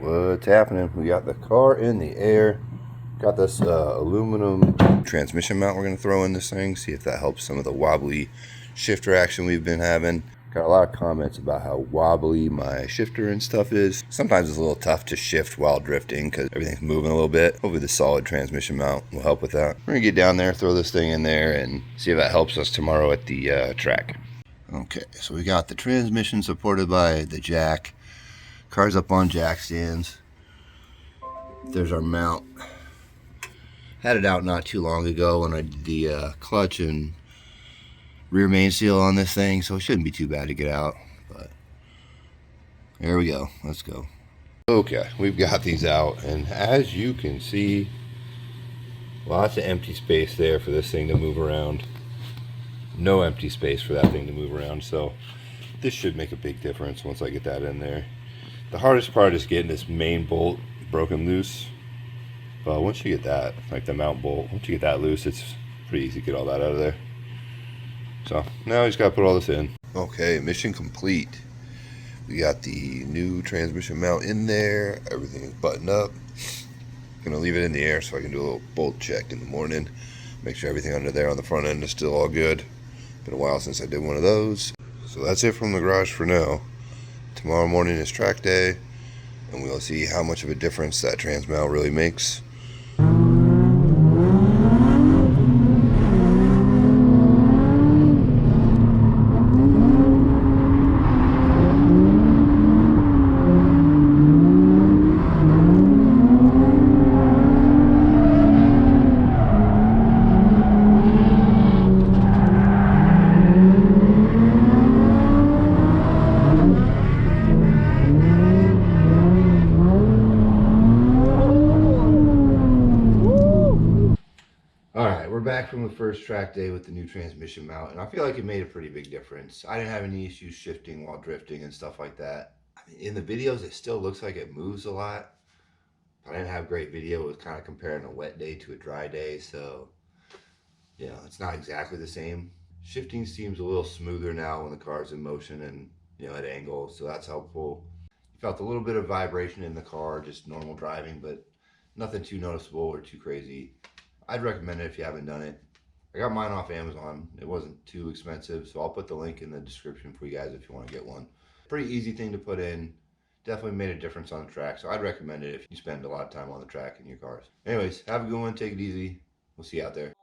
What's happening? We got the car in the air. Got this aluminum transmission mount we're going to throw in this thing. See if that helps some of the wobbly shifter action we've been having. Got a lot of comments about how wobbly my shifter and stuff is. Sometimes it's a little tough to shift while drifting because everything's moving a little bit. Hopefully the solid transmission mount will help with that. We're going to get down there, throw this thing in there, and see if that helps us tomorrow at the track. Okay, so we got the transmission supported by the jack. Car's up on jack stands. There's our mount. Had it out not too long ago when I did the clutch and rear main seal on this thing, so it shouldn't be too bad to get out. But there we go. Let's go. Okay, we've got these out, and as you can see, lots of empty space there for this thing to move around. No empty space for that thing to move around, so this should make a big difference once I get that in there. The hardest part is getting this main bolt broken loose. But once you get that, like the mount bolt, once you get that loose, it's pretty easy to get all that out of there. So now I just got to put all this in. Okay, mission complete. We got the new transmission mount in there. Everything is buttoned up. Gonna leave it in the air so I can do a little bolt check in the morning. Make sure everything under there on the front end is still all good. Been a while since I did one of those. So that's it from the garage for now. Tomorrow morning is track day, and we'll see how much of a difference that trans mount really makes. We're back from the first track day with the new transmission mount, and I feel like it made a pretty big difference. I didn't have any issues shifting while drifting and stuff like that. I mean, in the videos, it still looks like it moves a lot. I didn't have great video. It was kind of comparing a wet day to a dry day, so you know, it's not exactly the same. Shifting seems a little smoother now when the car's in motion and at angles, so that's helpful. Felt a little bit of vibration in the car, just normal driving, but nothing too noticeable or too crazy. I'd recommend it if you haven't done it. I got mine off Amazon. It wasn't too expensive, so I'll put the link in the description for you guys if you want to get one. Pretty easy thing to put in. Definitely made a difference on the track, so I'd recommend it if you spend a lot of time on the track in your cars. Anyways, have a good one. Take it easy. We'll see you out there.